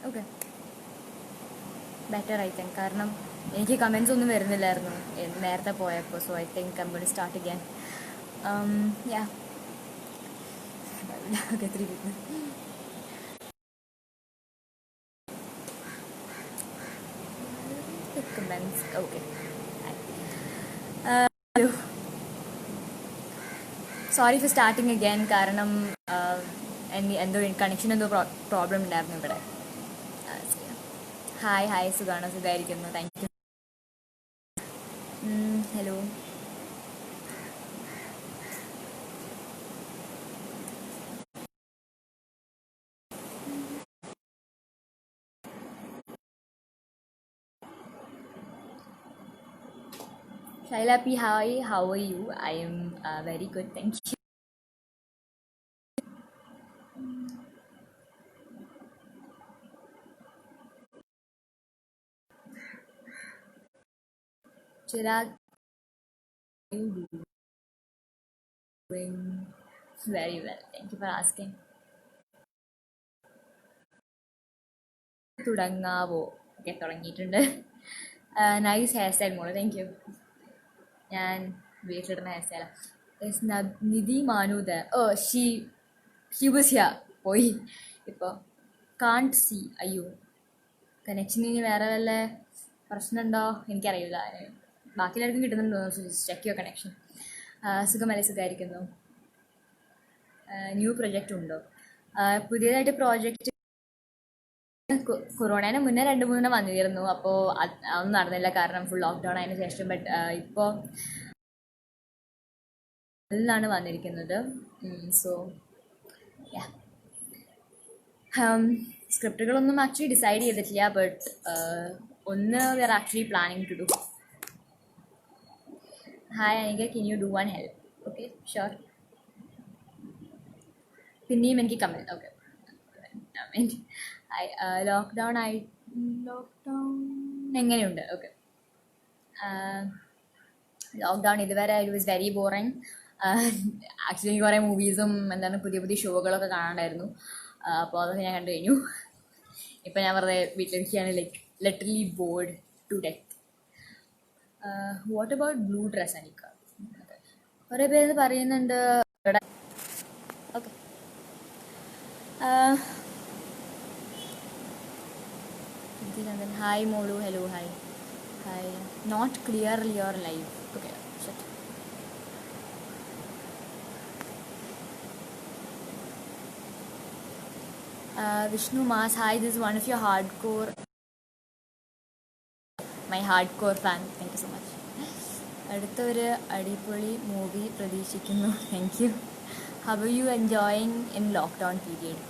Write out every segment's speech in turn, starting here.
Okay, better I think. കാരണം എനിക്ക് comments ഒന്നും വരുന്നില്ലായിരുന്നു നേരത്തെ പോയപ്പോൾ. So I think I'm going to start again. Yeah okay, 3 people. Comments. Okay. Sorry for starting again. കാരണം എന്തോ കണക്ഷൻ എന്തോ പ്രോബ്ലം ഉണ്ടായിരുന്നു ഇവിടെ. ഹായ് സുഖാണോ? സുഖമായിരിക്കുന്നു, thank U. Hello. Shaila P, hi, how are you? I am very good, thank you. Chirag, how are you doing? Very well, thank you for asking. തുടങ്ങാവോ? Okay, തുടങ്ങിയിട്ടുണ്ട്. Nice hair style മോള്, thank you. ഞാൻ വീട്ടിലിടുന്ന hair സ്റ്റൈലാണ്. നിധി മാനൂദ, oh she was here, പോയി ഇപ്പോൾ. Can't C, അയ്യോ കണക്ഷനിന് വേറെ വല്ല പ്രശ്നമുണ്ടോ എനിക്കറിയില്ല. ബാക്കി എല്ലാവർക്കും കിട്ടുന്നുണ്ടോ? Check your connection. സുഖമല്ലേ? സുഖമായിരിക്കുന്നു. ന്യൂ പ്രൊജക്റ്റ് ഉണ്ടോ? പുതിയതായിട്ട് പ്രോജക്റ്റ് കൊറോണേനെ മുന്നേ 2-3 വന്നിരുന്നു. അപ്പോൾ അതൊന്നും നടന്നില്ല, കാരണം ഫുൾ ലോക്ക്ഡൗൺ ആയതിനു ശേഷം. ബട്ട് ഇപ്പോൾ അതിലാണ് വന്നിരിക്കുന്നത്. സോ സ്ക്രിപ്റ്റുകളൊന്നും ആക്ച്വലി ഡിസൈഡ് ചെയ്തിട്ടില്ല. ബട്ട് ഒന്ന് we are actually planning to do. Hi Anika, can you do one help? Okay, sure. പിന്നെയും എനിക്ക് കമൻറ്റ്. ഓക്കെ, ലോക്ക്ഡൗൺ എങ്ങനെയുണ്ട്? ഓക്കെ, ലോക്ക്ഡൗൺ ഇതുവരെ it was very boring. Actually കുറേ മൂവീസും പുതിയ പുതിയ ഷോകളൊക്കെ കാണാണ്ടായിരുന്നു. അപ്പോൾ അതൊക്കെ ഞാൻ കണ്ടു കഴിഞ്ഞു. ഇപ്പം ഞാൻ വെറുതെ വീട്ടിലിരിക്കുകയാണ്, like literally bored to death. What about blue dress Anikha? കുറേ പേര് പറയുന്നുണ്ട്. ഓക്കെ, ഹായ് മോളു, hello, hi. Not clearly your live. Okay, shit. Vishnu Mas, hi, this is one of your my hardcore fan. Thank you so much. അടുത്തൊരു അടിപൊളി movie പ്രതീക്ഷിക്കുന്നു. Thank you. How are you enjoying in lockdown period?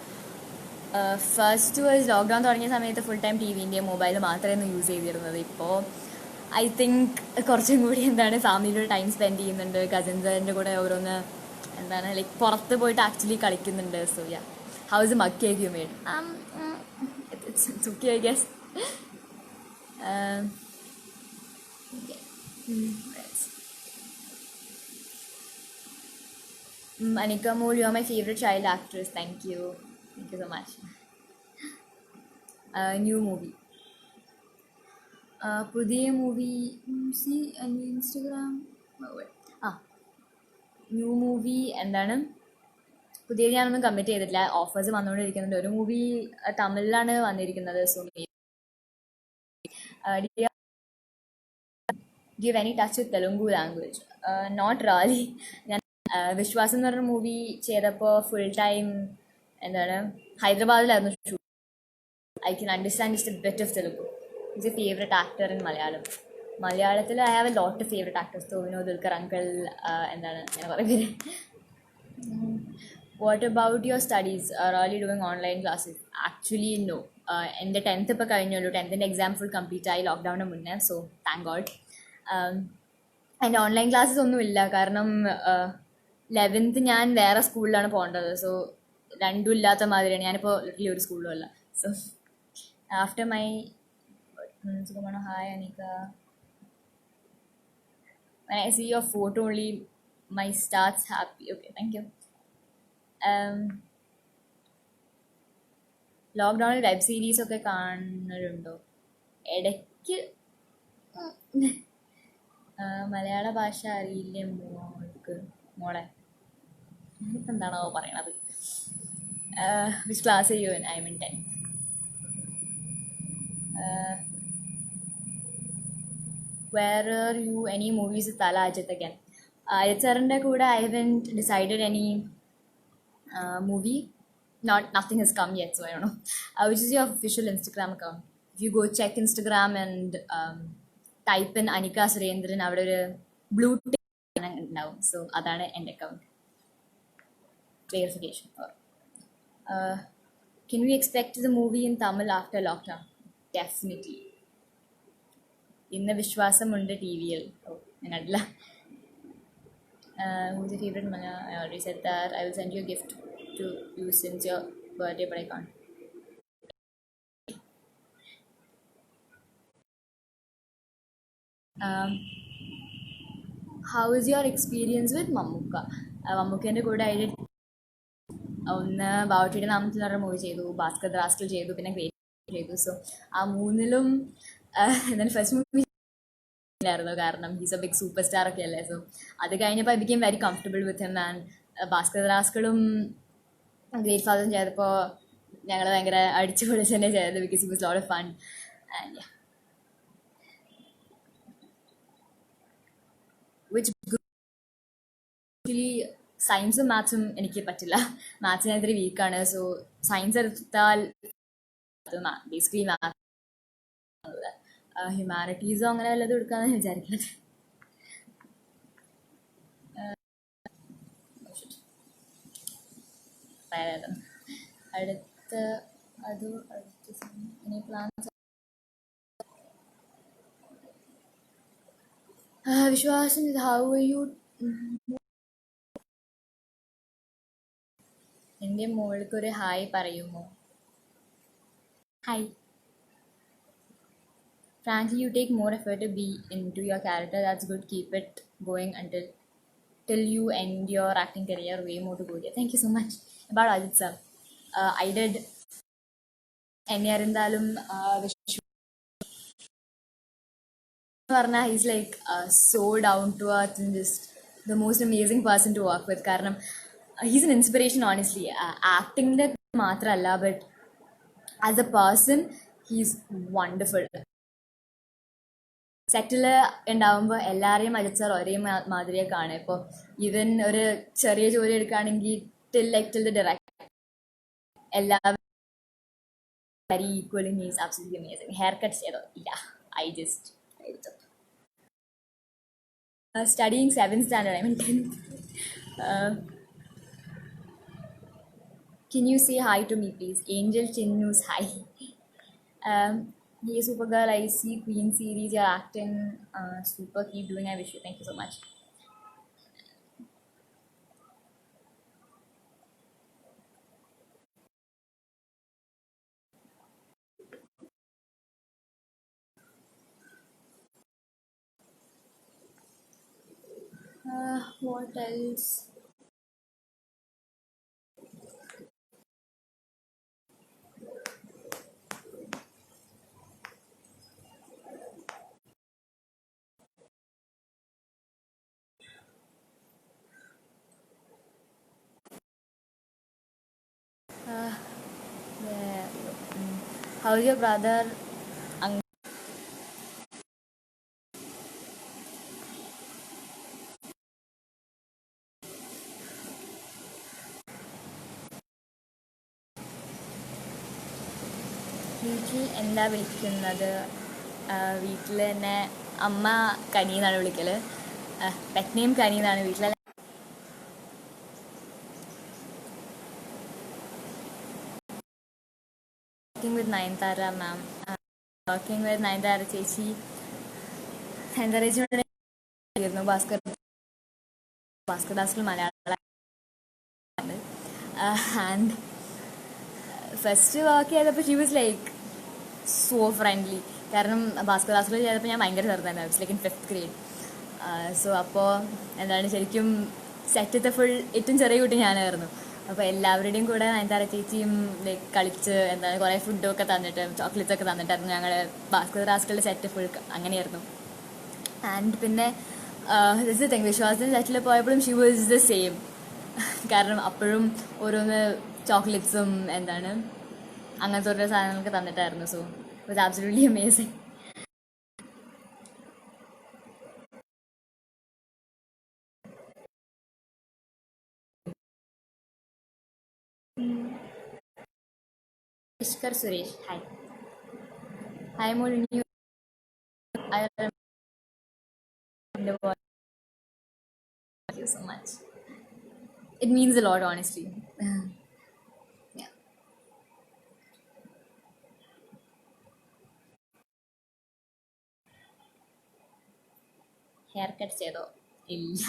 First was lockdown തുടങ്ങിയ സമയത്ത് full time T വിൻ്റെ mobile മാത്രമായിരുന്നു use ചെയ്തിരുന്നത്. ഇപ്പോൾ I think കുറച്ചും കൂടി ഫാമിലിയോട് ടൈം സ്പെൻഡ് ചെയ്യുന്നുണ്ട്. കസിൻസിൻ്റെ കൂടെ ഓരോന്ന് ലൈക്ക് പുറത്ത് പോയിട്ട് ആക്ച്വലി കളിക്കുന്നുണ്ട്. So yeah, how is mug cake you made? It's okay, I guess. Anika Mool, you are my favorite child actress. Thank you so much. New movie. പുതിയ movie see Instagram. New movie പുതിയത് ഞാനൊന്നും commit ചെയ്തിട്ടില്ല. Offers വന്നുകൊണ്ടിരിക്കുന്നുണ്ട്. ഒരു movie തമിഴിലാണ് വന്നിരിക്കുന്നത്. So give any touch with Telugu language? Not really. ഞാൻ വിശ്വാസം എന്ന് പറഞ്ഞ മൂവി ചെയ്തപ്പോൾ ഫുൾ ടൈം ഹൈദരാബാദിലായിരുന്നു shoot. I can understand just a bit of Telugu. He's a favorite actor in Malayalam. Malayalam, I have a lot of favorite actors. So, Dulquer uncle, What about your studies? Are you doing online classes? Actually, no. In the 10th, 10th exam full complete ആയി ലോക്ക്ഡൗണിന് മുന്നേ. So, thank God. And online classes ഒന്നും ഇല്ല. കാരണം 11th ഞാൻ വേറെ സ്കൂളിലാണ് പോകേണ്ടത്. So രണ്ടും ഇല്ലാത്ത മാതിരിയാണ്. ഞാനിപ്പോൾ ലിറ്ററലി ഒരു സ്കൂളിലും അല്ല. So after my hi Anika, when I see your photo only my starts happy. Okay, thank you. ലോക്ക്ഡൗണിൽ വെബ് സീരീസൊക്കെ കാണലുണ്ടോ? ഇടയ്ക്ക്. മലയാള ഭാഷ അറിയില്ലേ മോളെ? ഇപ്പം എന്താണോ പറയണത്? Which class you in? I mean 10. Where are you? Any movies with Tala Ajit again? Ajit Sarന്റെ കൂടെ I haven't decided any movie. Nothing has come yet, so I don't know. Which is your official Instagram account? If you go check Instagram and type in Anika Surendran, അവിടെ ഒരു blue ഉണ്ടാവും. So അതാണ് എൻ്റെ account. Clarification. Can we expect the movie in Tamil after lockdown? Definitely. ഇന്ന് വിശ്വാസമുണ്ട് T വിയിൽ. ഞാൻ കണ്ടില്ല. Who's your favorite manga? I already said that. I will send you a gift to you since your birthday, but I can't. How is your experience with Mammootka? മമ്മൂക്കേൻ്റെ കൂടെ ആയിട്ട് ഒന്ന് ബാവട്ടിയുടെ നാമത്തിൽ എന്ന് പറഞ്ഞ മൂവി ചെയ്തു, ഭാസ്കർ റാസ്കൽ ചെയ്തു, പിന്നെ ഗ്രേറ്റ് ചെയ്തു. സോ ആ മൂന്നിലും എന്നാൽ ഫസ്റ്റ് മൂവി ആയിരുന്നു, കാരണം he's a big superstar ഒക്കെ അല്ലേ. സോ അത് കഴിഞ്ഞപ്പോൾ I became very comfortable with him. And Bhaskar റാസ്കളും ഗ്രേറ്റ് ഫാദറും ചെയ്തപ്പോൾ ഞങ്ങൾ ഭയങ്കര അടിച്ചു പൊളിച്ച് തന്നെ ചെയ്തത്, because it was lot of fun. And which actually സയൻസും മാത്സും എനിക്ക് പറ്റില്ല. മാത്സിന് ഇത്തിരി വീക്കാണ്. സോ സയൻസ് എടുത്താൽ ബേസിക്കലി മാത്സ്, ഹ്യൂമാനിറ്റീസോ അങ്ങനെ വല്ലതും എടുക്കാമെന്ന് വിചാരിക്കുന്നത്. അടുത്ത ഇനി പ്ലാൻസ് വിശ്വാസം. How you? എൻ്റെ മോൾക്കൊരു ഹായ് പറയുമോ? Hi. Frankly, you take more effort to be into your character. That's good. Keep it going till you end your acting career. Way more to go there. Thank you so much. About Ajit sir, I did എന്നെ അറിந்தாലും പറഞ്ഞാൽ he's like so down to earth and just the most amazing person to work with. കാരണം he's an inspiration, honestly. ആക്ടിങ്ങിൻ്റെ മാത്രമല്ല, but as a person he's wonderful. സെറ്റിൽ ഉണ്ടാവുമ്പോൾ എല്ലാവരെയും Ajith sir ഒരേ മാതിരിയെ കാണും. ഇപ്പോൾ even ഒരു ചെറിയ ജോലി എടുക്കുകയാണെങ്കിൽ ടിൽ ദ ഡയറക്ടർ എല്ലാവരും very equally. Means absolutely amazing. Hair cut ചെയ്തോ? ഇല്ല, ഐ ജസ്റ്റ് എടുത്തു. Studying 7th standard, I mean 10th. Can you say hi to me, please? Angel Chinnu's hi. Hey Supergirl, I see Queen series, you're acting super, keep doing, I wish you. Thank you so much. What else? How's your brother? വീട്ടിൽ എന്താ വിളിക്കുന്നത്? വീട്ടിൽ തന്നെ അമ്മ കനി എന്നാണ് വിളിക്കൽ. Pet name കനി എന്നാണ് വീട്ടിലെ. Working with Nayanthara ma'am. Working with Nayanthara ചേച്ചി. Nayanthara ചേച്ചിയോട് ഭാസ്കർ ദാസിൽ മലയാളം. ആൻഡ് ഫസ്റ്റ് വർക്ക് ചെയ്തപ്പോൾ she was like so friendly. കാരണം ഭാസ്കർ ദാസിൽ ചെയ്തപ്പോൾ ഞാൻ ഭയങ്കര ചെറുതായിരുന്നു. I was like in 5th grade. സോ അപ്പോൾ എന്താണ് ശരിക്കും സെറ്റത്തെ ഫുൾ ഏറ്റവും ചെറിയ കുട്ടി ഞാനായിരുന്നു. അപ്പോൾ എല്ലാവരുടെയും കൂടെ നയൻതാര ചേച്ചിയും ലൈക്ക് കളിച്ച് എന്താണ് കുറേ ഫുഡൊക്കെ തന്നിട്ട് ചോക്ലേറ്റ്സ് ഒക്കെ തന്നിട്ടായിരുന്നു ഞങ്ങൾ ഭാസ്കർ റാസ്കളുടെ സെറ്റ് ഫുൾ അങ്ങനെയായിരുന്നു. ആൻഡ് പിന്നെ ദിസ് തിങ് വിശ്വാസത്തിന് സെറ്റിൽ പോയപ്പോഴും ഷി വാസ് ദ സെയിം. കാരണം അപ്പോഴും ഓരോന്ന് ചോക്ലേറ്റ്സും എന്താണ് അങ്ങനത്തെ ഓരോ സാധനങ്ങളൊക്കെ തന്നിട്ടായിരുന്നു. So it was absolutely amazing. Ishkar Suresh, hi. Hi, more new. I remember. Thank you so much. It means a lot, honestly. Yeah. Haircut ചെയ്തോ? ഇല്ല.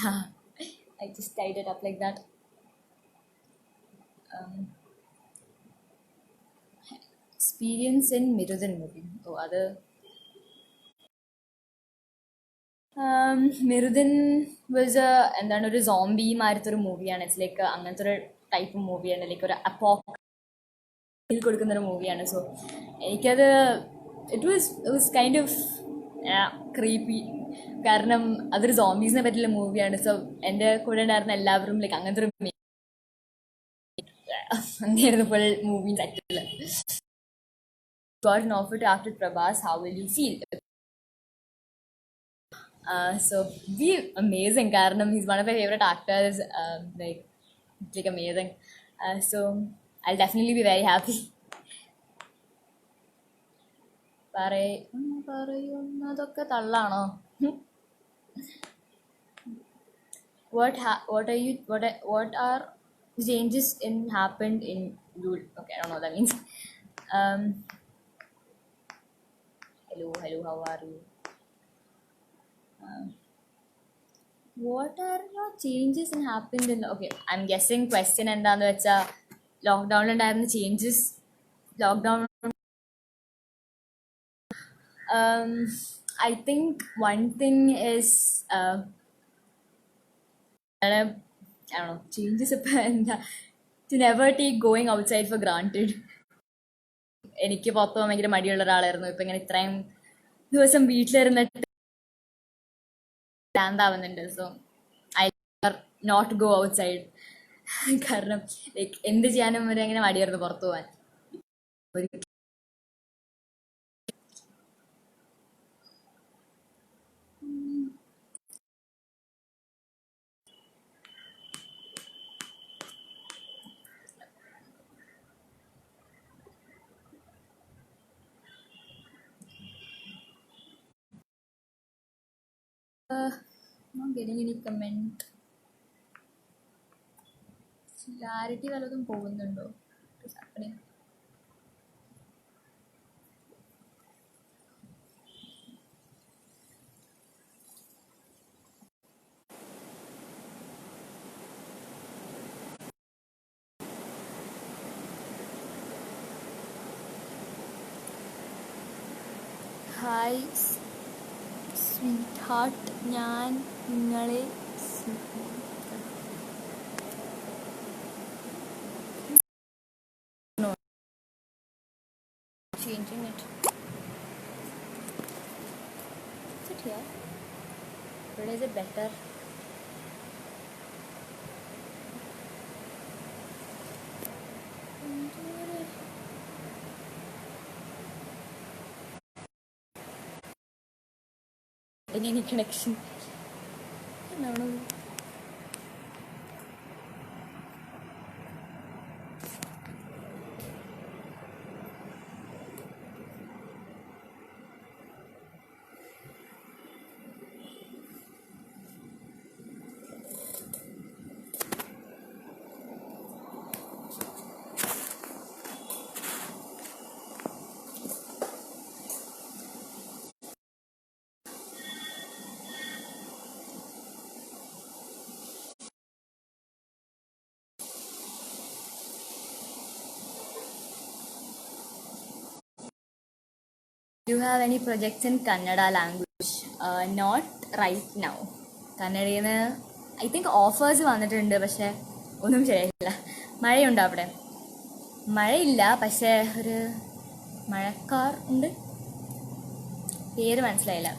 I just tied it up like that. Experience in Mirudhan movie. Oh, other. Miruthan was എന്താണ് ഒരു zombie മാരത്തെ ഒരു മൂവിയാണ്. It's like അങ്ങനത്തെ ഒരു type മൂവിയാണ്. Like ഒരു അപ്പോക്കിൽ കൊടുക്കുന്ന ഒരു മൂവിയാണ്. സോ എനിക്കത് it was kind of creepy. കാരണം അതൊരു സോംബീസിനെ പറ്റിയുള്ള മൂവിയാണ്. സോ എൻ്റെ കൂടെ ഉണ്ടായിരുന്ന എല്ലാവരും ലൈക്ക് അങ്ങനത്തെ ഒരു അങ്ങനെയായിരുന്നു full movie settle. Got an offer to act with Prabhas, how will you feel? So be amazing കാരണം he's one of my favorite actors. Like amazing. So I'll definitely be very happy. പറയുന്നതൊക്കെ തള്ളാണോ? What are changes happened in you? Okay, I don't know what that means. Hello, how are you? What are your changes happened in? Okay, I'm guessing question എന്താന്ന് വെച്ചാൽ ലോക്ക്ഡൗണിൽ ഉണ്ടായിരുന്ന changes. Lockdown I think one thing is I don't know, changes എന്താ to never take going outside for granted. എനിക്ക് പുറത്ത് പോകാൻ ഭയങ്കര മടിയുള്ള ഒരാളായിരുന്നു. ഇപ്പം ഇങ്ങനെ ഇത്രയും ദിവസം വീട്ടിലിരുന്നിട്ട് ഭ്രാന്താവുന്നുണ്ട്. So I not go outside. കാരണം ലൈക്ക് എന്ത് ചെയ്യാനും ഒരു അങ്ങനെ മടിയായിരുന്നു പുറത്തു പോകാൻ. not getting any comment. Clarity വല്ലതും പോകുന്നുണ്ടോ? ഹായ് സ്വീറ്റ് ഹാർട്ട്, ഞാൻ നിങ്ങളെ changing it. Is it here? Or is it better? Any connection? No. Do you have any projects in Kannada language? Not right now. കന്നഡയിൽ നിന്ന് I think offers വന്നിട്ടുണ്ട്, പക്ഷേ ഒന്നും ശരിയായില്ല. മഴയുണ്ടോ അവിടെ? മഴയില്ല, പക്ഷേ ഒരു മഴക്കാർ ഉണ്ട്. പേര് മനസ്സിലായില്ല.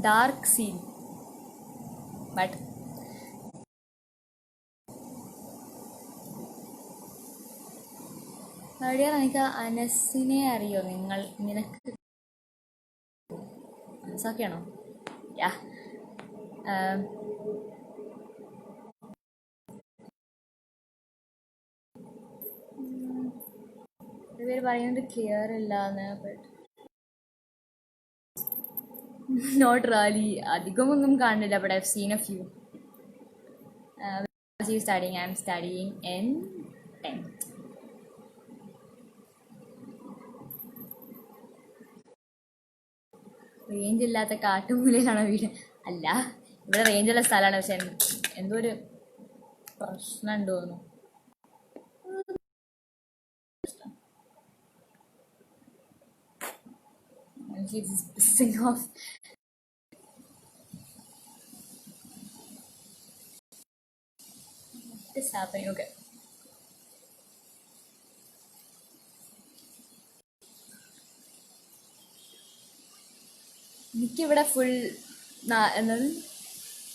Dark scene. ബട്ട് അവിടെയാണ്. എനിക്ക് അനസിനെ അറിയോ? നിനക്ക് അനസൊക്കെയാണോ? യാ. പേര് പറയുന്നത് ക്ലിയർ ഇല്ലാന്ന്. ബട്ട് നോട്ട് റാലി അധികമൊന്നും കാണില്ല. But I've seen a few. studying? I'm studying in 10th. Range ഇല്ലാത്ത കാട്ടുമൂലയിലാണോ വീട്? അല്ല, ഇവിടെ റേഞ്ചുള്ള സ്ഥലമാണ്. പക്ഷെ എന്തോ ഒരു പ്രശ്നം ഉണ്ടോ തോന്നുന്നു. She's pissing off. What is happening? Okay. എനിക്കിവിടെ എന്നത്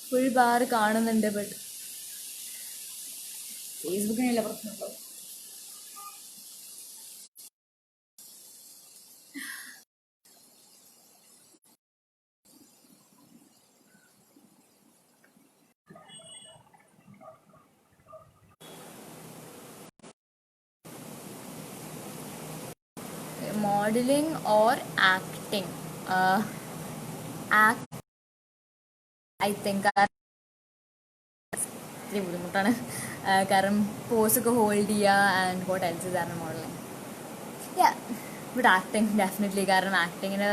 ഫുൾ ബാർ കാണുന്നുണ്ട്. ബട്ട് ഫേസ്ബുക്കിനല്ല പ്രശ്നമുണ്ടോ? Modelling or acting? I think ഇത്തിരി ബുദ്ധിമുട്ടാണ്. കാരണം പോസൊക്കെ ഹോൾഡ് ചെയ്യുക ആൻഡ് വാട്ട് എൽസ് കാരണം modelling. Yeah, but acting definitely. കാരണം ആക്ടിങ്ങിന്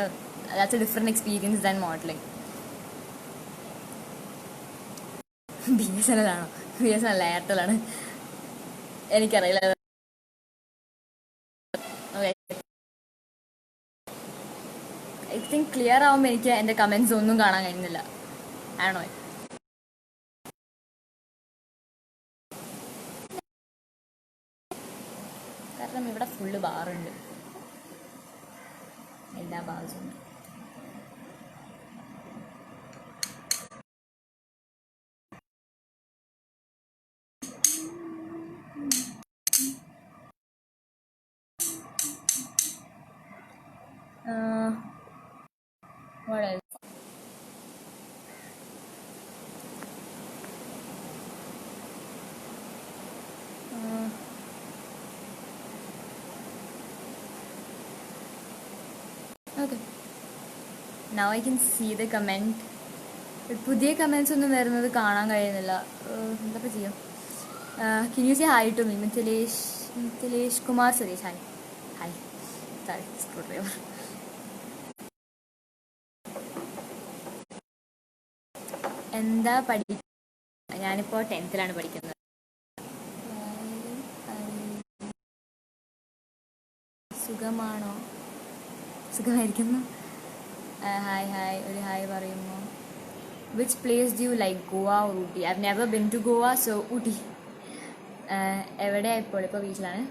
that's a different experience than modelling. BSNL ആണോ? BSNL അല്ല, എയർടെലാണ്. എനിക്കറിയില്ല. ഐ തിങ്ക് ക്ലിയർ ആവുമ്പോൾ എനിക്ക് എൻ്റെ കമൻസ് ഒന്നും കാണാൻ കഴിയുന്നില്ല. ആണോ? കാരണം ഇവിടെ ഫുള്ള് ബാറുണ്ട്, എല്ലാ ബാർസും ഉണ്ട്. What else? Okay. Now I can see the comment. പുതിയ കമൻസ് ഒന്നും വരുന്നത് കാണാൻ കഴിയുന്നില്ല. എന്തൊക്കെ ചെയ്യാം? Can you say hi to me? Mithilesh Kumar Suresh. Hi. Hi. Sorry, screwdriver. എന്താ ഞാനിപ്പോൾ 10th പഠിക്കുന്നത്. സുഖമാണോ? സുഖമായിരിക്കുന്നു. Hi hi. ഒരു ഹായ് പറയുമോ? Which place do you like, Goa or Ooty? I have never been to Goa, so Ooty. എവിടെയാണ് ഇപ്പോൾ വീട്ടിലാണ്.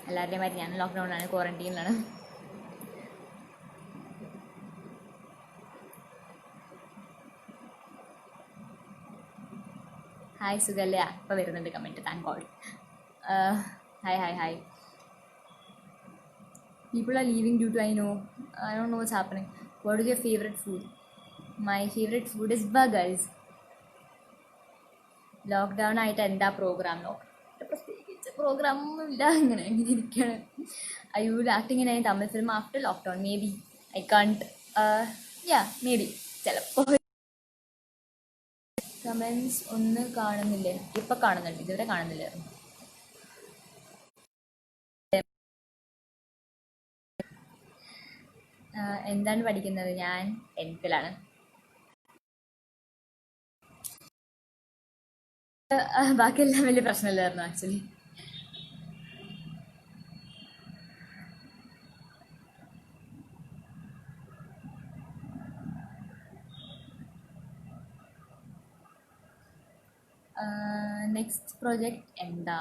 എല്ലാവരുടെയും മാതിരി ഞാൻ ലോക്ക്ഡൗണിലാണ്, ക്വാറന്റീനിലാണ്. ഹായ്, സുഖല്ലേ? ഇപ്പോൾ വരുന്നുണ്ട് comment, thank God. Hi hi hi. People are leaving due to, I don't know what's happening. What is your favorite food? My favorite food is burgers. Lockdown ആയിട്ട് എന്താ പ്രോഗ്രാം? പ്രത്യേകിച്ച് പ്രോഗ്രാം ഒന്നും ഇല്ല. ഇങ്ങനെ ഇരിക്കുകയാണ്. I will acting in Tamil film after lockdown. May be. I can't. May be. ചിലപ്പോൾ. Comments ഒന്നും കാണുന്നില്ലേ? ഇപ്പം കാണുന്നുണ്ട്, ഇതുവരെ കാണുന്നില്ലായിരുന്നു. എന്താണ് പഠിക്കുന്നത്? ഞാൻ 10th. ബാക്കിയെല്ലാം വലിയ പ്രശ്നമില്ലായിരുന്നു ആക്ച്വലി. നെക്സ്റ്റ് പ്രൊജക്റ്റ് എന്താ,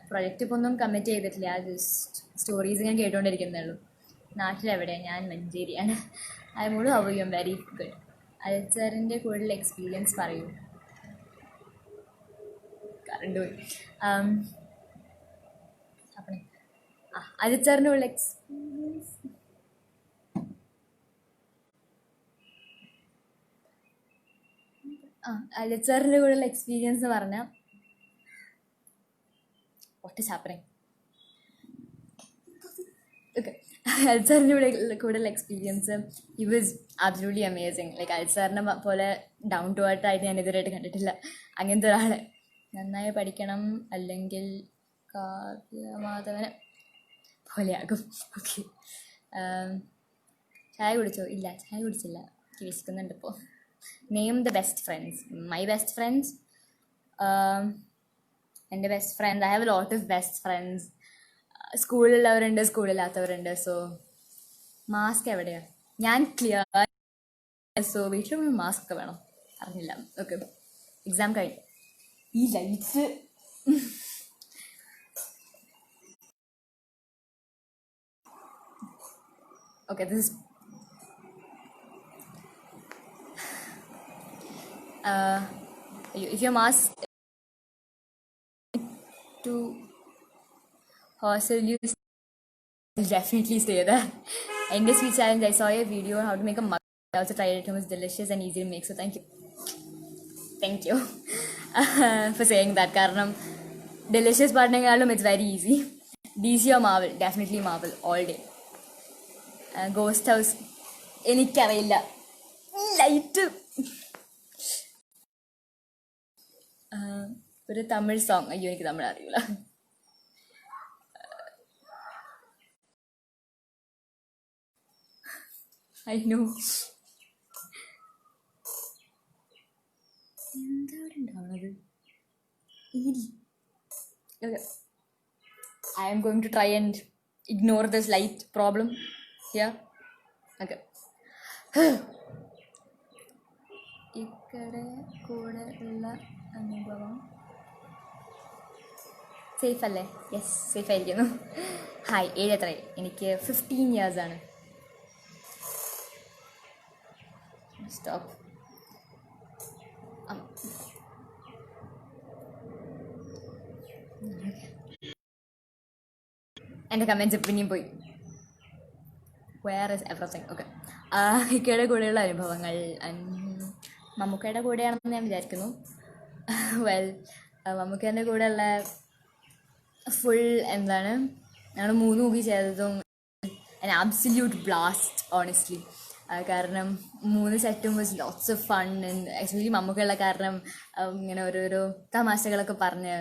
പ്രൊജക്റ്റ് ഇപ്പോൾ ഒന്നും കമ്മിറ്റ് ചെയ്തിട്ടില്ല, ജസ്റ്റ് സ്റ്റോറീസ് ഞാൻ കേട്ടുകൊണ്ടിരിക്കുന്നേ ഉള്ളൂ. നാട്ടിലെവിടെയാണ്? ഞാൻ മഞ്ചേരിയാണ്. I mood how you? Very good. Ajith സാറിൻ്റെ കൂടുതൽ എക്സ്പീരിയൻസ് പറയൂ. കറണ്ട് പോയി. അപ്പം അജിത് സാറിൻ്റെ കൂടുതൽ എക്സ്പീരിയൻസ് അജിത് സാറിൻ്റെ കൂടുതൽ എക്സ്പീരിയൻസ് എന്ന് പറഞ്ഞാൽ what is happening? Okay, Ajith സാറിൻ്റെ കൂടുതൽ experience he was absolutely amazing. Like Ajith സാറിനെ പോലെ ഡൗൺ ടു എർത്ത് ആയിട്ട് ഞാൻ ഇതുവരെയായിട്ട് കണ്ടിട്ടില്ല. അങ്ങനത്തെ ഒരാളെ. നന്നായി പഠിക്കണം, അല്ലെങ്കിൽ കാവ്യമാധവനെ പോലെയാകും. ഓക്കെ. ചായ കുടിച്ചോ? ഇല്ല, ചായ കുടിച്ചില്ല. വിശക്കുന്നുണ്ട് ഇപ്പോൾ. Name the best friends. My best friends, എൻ്റെ best friends, I have a lot of best friends. സ്കൂളിലുള്ളവരുണ്ട്, സ്കൂളില്ലാത്തവരുണ്ട്. സോ മാസ്ക് എവിടെയാണ്? ഞാൻ ക്ലിയർ. സോ വീട്ടിൽ മാസ്ക് ഒക്കെ വേണം. അറിഞ്ഞില്ല. ഓക്കെ, എക്സാം കഴിഞ്ഞു. ഈ lights okay, this is if your mask to hostel, you definitely stay there. In this week challenge, I saw a video on how to make a mug. I also tried it. It was delicious and easy to make. So thank you for saying that. Karanam delicious partnering, it's very easy. DC or Marvel? Definitely Marvel all day. Ghost House, എനിക്കറിയില്ല. Light ഒരു Tamil song. അയ്യോ, എനിക്ക് തമിഴ് അറിയില്ല. I know. എന്താണ് ഉണ്ടാവണത്? I am going to try and ignore this light problem here. Okay. ഇക്കടെ കൂടെ ഉള്ള അനുഭവം safe അല്ലേ? യെസ്, സേഫ് ആയിരിക്കുന്നു. ഹായ്, ഏജ് എത്രയായി? എനിക്ക് 15 years ആണ്. സ്റ്റോപ്പ്. എൻ്റെ കമൻസ് പിന്നെയും പോയി. Where is everything? ഓക്കെ. ഇക്കയുടെ കൂടെയുള്ള അനുഭവങ്ങൾ മമ്മൂക്കയുടെ കൂടെയാണെന്ന് ഞാൻ വിചാരിക്കുന്നു. വെൽ, മമ്മൂക്കേൻ്റെ കൂടെയുള്ള ഫുൾ എന്താണ്, ഞങ്ങൾ 3 മൂവി ചെയ്തതും an absolute blast honestly. കാരണം 3 സെറ്റും was lots of fun. Especially മമ്മൂക്കയുള്ള കാരണം ഇങ്ങനെ ഓരോരോ തമാശകളൊക്കെ പറഞ്ഞ്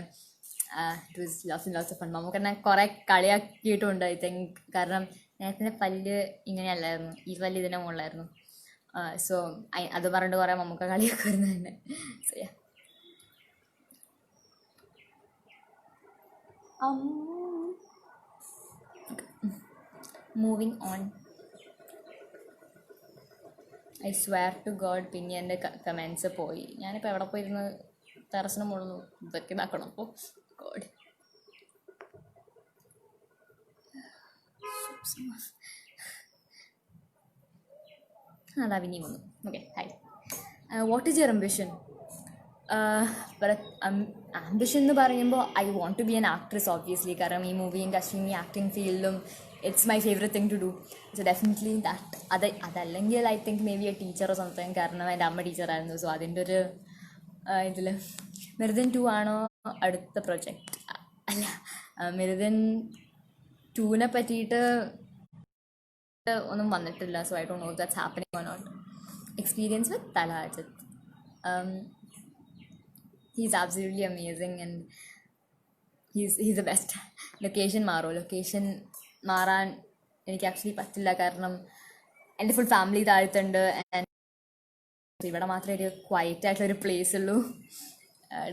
it was lots of fun. മമ്മൂക്കന്നെ കുറേ കളിയാക്കിയിട്ടുണ്ട് ഐ തിങ്ക്. കാരണം നേരത്തെ പല്ല് ഇങ്ങനെയല്ലായിരുന്നു, ഈ പല്ല് ഇതിൻ്റെ മുകളിലായിരുന്നു. സോ അത് പറഞ്ഞിട്ട് കുറേ മമ്മൂക്ക കളിയൊക്കെ വരുന്നത് തന്നെ. So yeah. Moving on. I swear to God. പിന്നെ എൻ്റെ കമൻസ് പോയി. ഞാനിപ്പോൾ എവിടെ പോയിരുന്ന് ടെറസിന് മുകളിൽ ഇതൊക്കെ ഇതാക്കണം. അപ്പോൾ ഗോഡ്. അതാ പിന്നെയും വന്നു. Okay, hi. What is your ambition? Ambition എന്ന് പറയുമ്പോൾ I want to be an actress obviously. കാരണം ഈ മൂവി ഇൻഡസ്ട്രിയും ഈ ആക്ടിങ് ഫീൽഡും it's my favourite thing to do. So definitely that. അതല്ലെങ്കിൽ I think maybe a ടീച്ചറോ സംതിങ്. കാരണം എൻ്റെ അമ്മ ടീച്ചറായിരുന്നു. സോ അതിൻ്റെ ഒരു ഇതിൽ മിർദൻ 2 ആണോ അടുത്ത പ്രൊജക്റ്റ്? അല്ല, മിർദൻ 2നെ പറ്റിയിട്ട് ഒന്നും വന്നിട്ടില്ല. So I don't know that's happening or not. Experience with Thala Ajith. he's absolutely amazing and he's the best. Location മാറാൻ എനിക്ക് ആക്ച്വലി പറ്റില്ല. കാരണം എൻ്റെ ഫുൾ ഫാമിലി താഴത്തുണ്ട്. ഇവിടെ മാത്രമേ ഒരു ക്വയറ്റ് ആയിട്ടുള്ളൊരു പ്ലേസ് ഉള്ളൂ.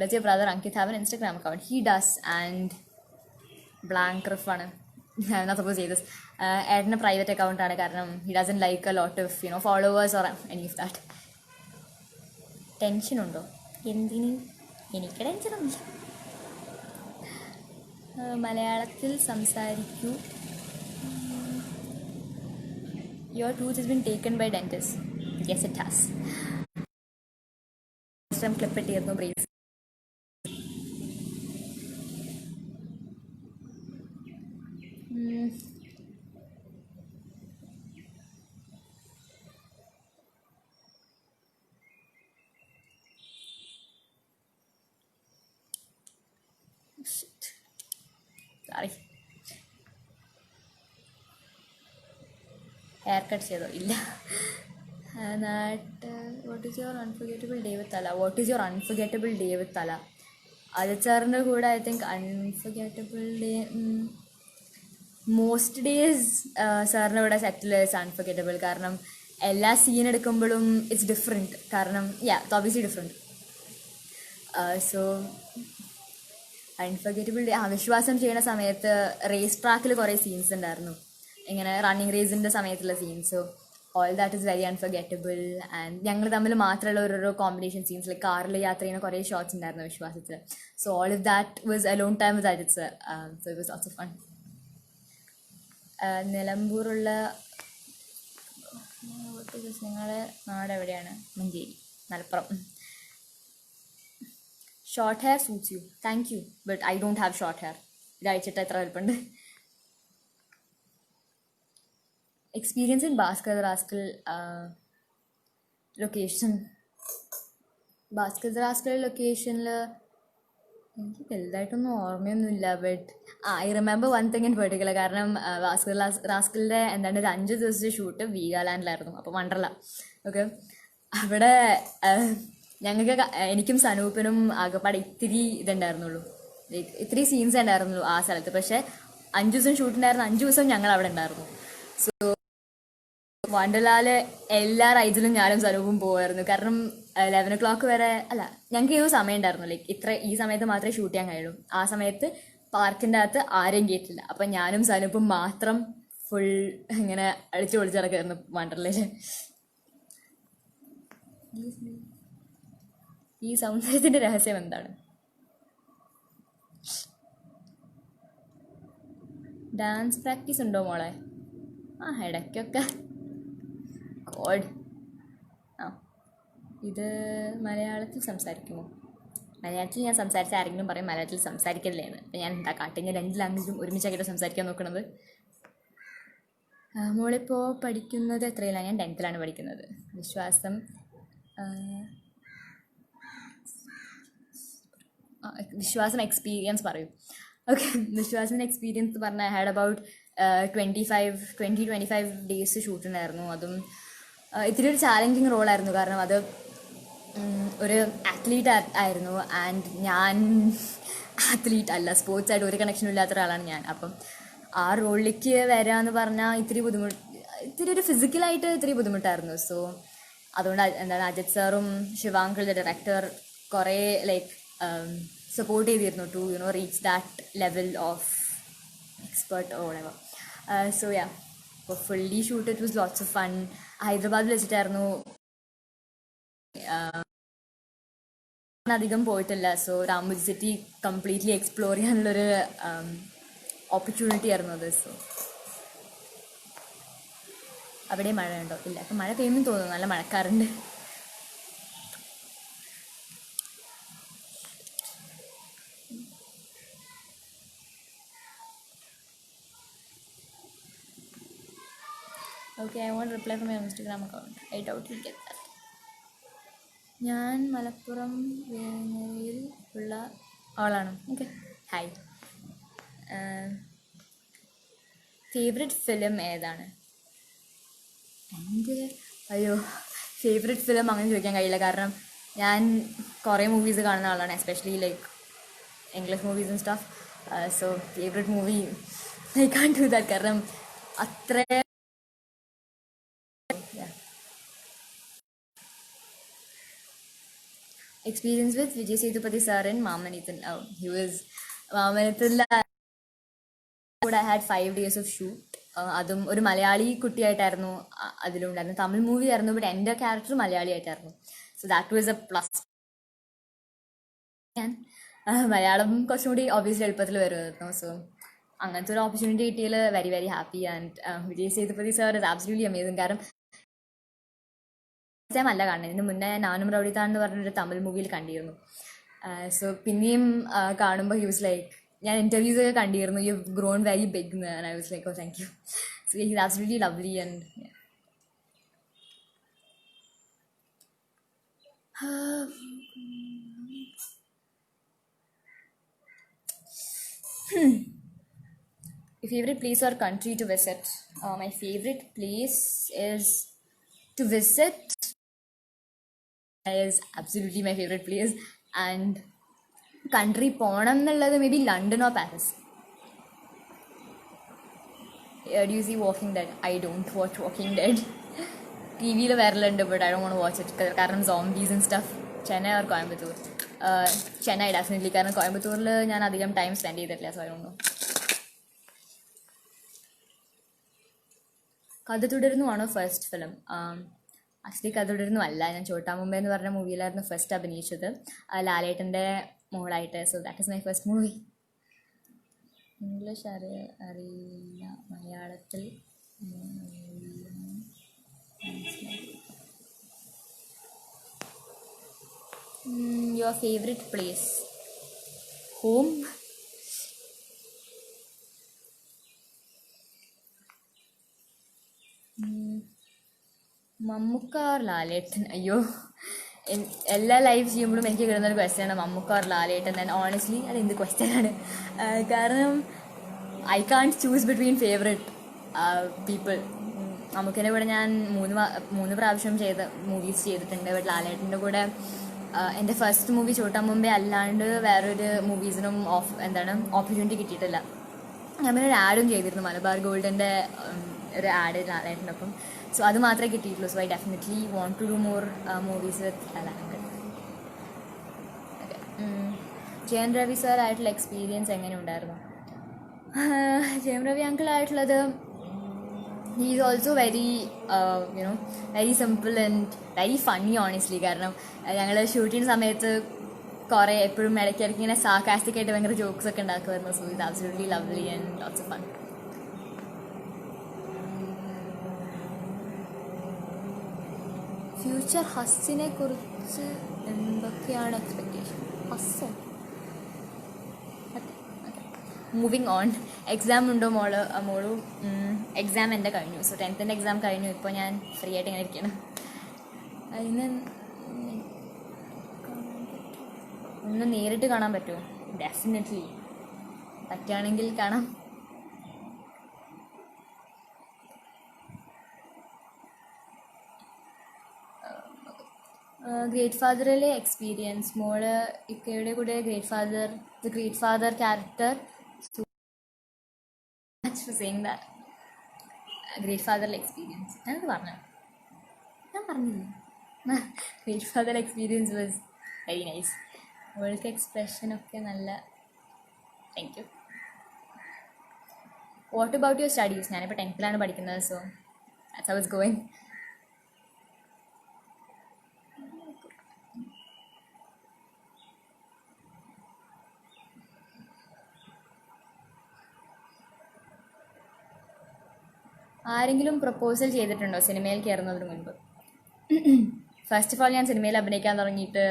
Does your brother Ankit have an Instagram account? He does and blank റിഫാണ്. not supposed to say this. ഏട്ടൻ്റെ പ്രൈവറ്റ് അക്കൗണ്ടാണ്. കാരണം he doesn't like a lot of followers or any of that. ടെൻഷനുണ്ടോ? എന്തിന്? എനിക്ക് ടെൻഷനൊന്നുമില്ല. മലയാളത്തിൽ സംസാരിക്കൂ. Your tooth has been taken by dentist. Yes, it has. Clip ഇട്ടിരുന്നു ബ്രേസ്. സോറി, ഹെയർ കട്ട് ചെയ്തോ? ഇല്ല. What is your unforgettable day with Thala? What is your unforgettable day with Thala? Ajith സാറിൻ്റെ കൂടെ I think unforgettable day, most days സാറിൻ്റെ കൂടെ സെറ്റിൽ is unforgettable. കാരണം എല്ലാ സീൻ എടുക്കുമ്പോഴും ഇറ്റ്സ് ഡിഫറെൻറ്റ്. കാരണം obviously different. So unforgettable day, വിശ്വാസം ചെയ്യുന്ന സമയത്ത് റേസ് ട്രാക്കിൽ കുറേ സീൻസ് ഉണ്ടായിരുന്നു, ഇങ്ങനെ റണ്ണിങ് റേസിൻ്റെ സമയത്തുള്ള scenes. So all that is very unforgettable. And ഞങ്ങൾ തമ്മിൽ മാത്രമുള്ള ഓരോരോ കോമ്പിനേഷൻ സീൻസ്, ലൈക്ക് കാറിൽ യാത്ര ചെയ്യുന്ന കുറേ ഷോട്ട്സ് ഉണ്ടായിരുന്നു വിശ്വാസത്തിൽ. So all of that was alone time with Ajith sir. So it was lots of fun. നിലമ്പൂറുള്ള നിങ്ങളുടെ നാട് എവിടെയാണ്? Manjeri, Malappuram. Short hair suits you. Thank you, but I don't have short hair. ഇത് അയച്ചിട്ട് എത്ര വലുപ്പുണ്ട്. Experience in Bhaskar rascal location. Bhaskar rascal ലൊക്കേഷനിൽ എനിക്ക് വലുതായിട്ടൊന്നും ഓർമ്മയൊന്നുമില്ല. But I remember one thing in particular. കാരണം ഭാസ്കർ റാസ്കലിൻ്റെ എന്താണ് ഒരു 5 ദിവസത്തെ ഷൂട്ട് വീഗാലാൻഡിലായിരുന്നു, അപ്പോൾ വണ്ടർല. ഓക്കെ, അവിടെ ഞങ്ങൾക്ക് എനിക്കും സനൂപ്പിനും ആകെപ്പാടെ ഇത്തിരി ഇതുണ്ടായിരുന്നുള്ളൂ, ലൈക്ക് ഇത്തിരി സീൻസ് ഉണ്ടായിരുന്നുള്ളൂ ആ സ്ഥലത്ത്. പക്ഷേ 5 ദിവസം ഷൂട്ടുണ്ടായിരുന്നു, 5 ദിവസം ഞങ്ങൾ അവിടെ ഉണ്ടായിരുന്നു. സോ വണ്ടർലാല് എല്ലാ റൈഡ്സിലും ഞാനും സനൂപും പോകുമായിരുന്നു. കാരണം 11 o'clock വരെ അല്ല, ഞങ്ങൾക്ക് ഏതോ സമയം ഉണ്ടായിരുന്നു, ലൈക്ക് ഈ സമയത്ത് മാത്രമേ ഷൂട്ട് ചെയ്യാൻ കഴിയുള്ളൂ. ആ സമയത്ത് പാർക്കിൻ്റെ അകത്ത് ആരെയും കേട്ടില്ല. അപ്പം ഞാനും സനൂപും മാത്രം ഫുൾ ഇങ്ങനെ അടിച്ചു പൊളിച്ച് നടക്കായിരുന്നു വണ്ടർലയിൽ. ഈ സൗന്ദര്യത്തിൻ്റെ രഹസ്യം എന്താണ്? ഡാൻസ് പ്രാക്ടീസ് ഉണ്ടോ മോളെ? ഇടയ്ക്കൊക്കെ. ഗോഡ്. ഇത് മലയാളത്തിൽ സംസാരിക്കുമോ? മലയാളത്തിൽ ഞാൻ സംസാരിച്ച ആരെങ്കിലും പറയും മലയാളത്തിൽ സംസാരിക്കരുതേന്ന്. അപ്പം ഞാൻ എന്താ കാട്ടെ, ഞാൻ 2 ലാംഗ്വേജും ഒരുമിച്ചാക്കിയിട്ട് സംസാരിക്കാൻ നോക്കണത്. മോളിപ്പോൾ പഠിക്കുന്നത് എത്രയിലാണ്? ഞാൻ 10th പഠിക്കുന്നത്. വിശ്വാസം വിശ്വാസം എക്സ്പീരിയൻസ് പറയൂ. ഓക്കെ, വിശ്വാസം എക്സ്പീരിയൻസ് പറഞ്ഞാൽ ഹാഡ് അബൌട്ട് 25 ഡേയ്സ് ഷൂട്ടുണ്ടായിരുന്നു. അതും ഇത്തിരി ഒരു ചാലഞ്ചിങ് റോളായിരുന്നു. കാരണം അത് ഒരു അത്ലീറ്റ് ആയിരുന്നു. ആൻഡ് ഞാൻ അത്ലീറ്റ് അല്ല, സ്പോർട്സായിട്ട് ഒരു കണക്ഷനും ഇല്ലാത്ത ഒരാളാണ് ഞാൻ. അപ്പം ആ റോളിലേക്ക് വരാമെന്ന് പറഞ്ഞാൽ ഇത്തിരി ഒരു ഫിസിക്കലായിട്ട് ഇത്തിരി ബുദ്ധിമുട്ടായിരുന്നു. സോ അതുകൊണ്ട് എന്താണ് അജിത് സാറും ശിവാങ്കിൾ ഡയറക്ടർ കുറേ ലൈക്ക് സപ്പോർട്ട് ചെയ്തിരുന്നു to reach that level of expert or whatever. So അപ്പോൾ fully shoot it was lots of fun. ഹൈദരാബാദിൽ വെച്ചിട്ടായിരുന്നു. അധികം പോയിട്ടില്ല. So Ramoji city completely explore ചെയ്യാനുള്ളൊരു ഓപ്പർച്യൂണിറ്റി ആയിരുന്നു അത്. സോ അവിടെ മഴ ഉണ്ടോ? ഇല്ല, അപ്പം മഴ പെയ്യുമെന്ന് തോന്നുന്നു. നല്ല മഴക്കാറുണ്ട്. Okay, I want reply from your Instagram account. I doubt you get that. ഞാൻ മലപ്പുറം വേങ്ങരയിൽ ഉള്ള ആളാണ്. Okay, hi. ഫേവറേറ്റ് ഫിലിം ഏതാണ്? എൻ്റെ ഫേവറേറ്റ് ഫിലിം അങ്ങനെ ചോദിക്കാൻ കഴിയില്ല. കാരണം ഞാൻ കുറേ മൂവീസ് കാണുന്ന ആളാണ്, especially like English movies and stuff. So favourite movie I can do that. കാരണം അത്ര experience with Vijay Sethupathi sir in Mamanithan. He was മാമനിത്തനിൽ കൂടെ I had 5 days of shoot. അതും ഒരു മലയാളി കുട്ടിയായിട്ടായിരുന്നു അതിലുണ്ടായിരുന്നു. തമിഴ് മൂവി ആയിരുന്നു, ബട്ട് എൻ്റെ ക്യാരക്ടർ മലയാളി ആയിട്ടായിരുന്നു. So that was a plus. ഞാൻ മലയാളം കുറച്ചും കൂടി ഒബ്വിയസ്ലി എളുപ്പത്തിൽ വരുമായിരുന്നു. സോ അങ്ങനത്തെ ഒരു ഓപ്പർച്യൂണിറ്റി കിട്ടിയതിൽ very very happy. And Vijay Sethupathi sir is absolutely amazing. കാരണം ടൈം അല്ല കാണുന്നത്, ഇതിന് മുന്നേ നാനും റൗഡിത്താൻ എന്ന് പറഞ്ഞൊരു തമിഴ് മൂവിയിൽ കണ്ടിരുന്നു. സോ പിന്നെയും കാണുമ്പോൾ ഹി വാസ് ലൈക്ക്, ഞാൻ ഇൻ്റർവ്യൂസ് ഒക്കെ കണ്ടിരുന്നു, യു ഗ്രോൺ വെരി ബിഗ് എന്ന്. I was like, oh thank you. So he absolutely lovely. And your favorite place or country to visit? My favorite place is to visit is absolutely my favorite place. And country പോകണം എന്നുള്ളത് may be London or Paris. Do you see Walking Dead? I don't watch Walking Dead. ടി വിയിൽ വരലുണ്ട്, but I don't want to watch it കാരണം zombies and stuff. Chennai or Coimbatore? Chennai definitely, കാരണം കോയമ്പത്തൂരിൽ ഞാൻ അധികം ടൈം സ്പെൻഡ് ചെയ്തിട്ടില്ല. So I don't know. കഥ തുടരുന്നു ആണോ ഫസ്റ്റ് ഫിലിം? ആക്ച്വലി കഥ തുടരുന്നു അല്ല, ഞാൻ ചോട്ടാ മുംബൈ എന്ന് പറഞ്ഞ മൂവിയിലായിരുന്നു ഫസ്റ്റ് അഭിനയിച്ചത്, ലാലേട്ടൻ്റെ മോളായിട്ട്. So that is my first movie. English അറിയില്ല, മലയാളത്തിൽ your favourite place? Home. Mammukka or Lalettan? അയ്യോ, എല്ലാ ലൈവ് ചെയ്യുമ്പോഴും എനിക്ക് കിട്ടുന്നൊരു ക്വസ്റ്റ്യനാണ് Mammukka or Lalettan. And honestly അത് എന്ത് ക്വസ്റ്റ്യനാണ്, കാരണം I can't choose between favourite people. മമ്മൂക്കിൻ്റെ കൂടെ ഞാൻ മൂന്ന് പ്രാവശ്യം മൂവീസ് ചെയ്തിട്ടുണ്ട്. ബട്ട് ലാലേട്ടൻ്റെ കൂടെ എൻ്റെ ഫസ്റ്റ് മൂവി ചോട്ടാ മുംബൈ അല്ലാണ്ട് വേറൊരു മൂവീസിനും ഓപ്പർച്യൂണിറ്റി കിട്ടിയിട്ടില്ല. ഞാൻ പിന്നെ ഒരു ആഡും ചെയ്തിരുന്നു, മലബാർ ഗോൾഡിൻ്റെ ഒരു ആഡ് ലാലേട്ടനൊപ്പം. സോ അത് മാത്രമേ കിട്ടിയിട്ടുള്ളൂ. So I definitely want to do more movies with Lalettan. Jayan Ravi sir ആയിട്ടുള്ള എക്സ്പീരിയൻസ് എങ്ങനെ ഉണ്ടായിരുന്നു? ജയൻ രവി അങ്കിൾ ആയിട്ടുള്ളത്, he is also very very simple and very funny honestly. കാരണം ഞങ്ങൾ ഷൂട്ട് ചെയ്യുന്ന സമയത്ത് കുറേ എപ്പോഴും ഇടയ്ക്കിടയ്ക്ക് ഇങ്ങനെ സാർക്കാസ്റ്റിക് ആയിട്ട് ഭയങ്കര ജോക്സ് ഒക്കെ ഉണ്ടാക്കുമായിരുന്നു. സോ ഇത് absolutely lovely and lots of fun. Future ഹസ്സിനെ കുറിച്ച് എന്തൊക്കെയാണ് എക്സ്പെക്റ്റേഷൻ? ഹസ്സോ? Moving on. എക്സാം ഉണ്ടോ മോളും? എക്സാം എൻ്റെ കഴിഞ്ഞു. സോ 10th എക്സാം കഴിഞ്ഞു. ഇപ്പോൾ ഞാൻ ഫ്രീ ആയിട്ട് ഇങ്ങനെ ഇരിക്കണം. അതിന് ഒന്ന് നേരിട്ട് കാണാൻ പറ്റുമോ? ഡെഫിനറ്റ്ലി, പറ്റുകയാണെങ്കിൽ കാണാം. ഗ്രേറ്റ് ഫാദറിലെ എക്സ്പീരിയൻസ്? മോള് ഇക്കയുടെ കൂടെ the great father character saying that great ഫാദറിലെ എക്സ്പീരിയൻസ് ഞാനത് ഞാൻ പറഞ്ഞില്ല. Great father experience was very nice. മോൾക്ക് എക്സ്പ്രഷനൊക്കെ നല്ല. Thank you. What about your studies? ഞാനിപ്പോൾ 10th പഠിക്കുന്നത്. So that's how it's going. ആരെങ്കിലും പ്രപ്പോസൽ ചെയ്തിട്ടുണ്ടോ സിനിമയിൽ കയറുന്നതിന് മുൻപ്? ഫസ്റ്റ് ഓഫ് ഓൾ, ഞാൻ സിനിമയിൽ അഭിനയിക്കാൻ തുടങ്ങിയിട്ട്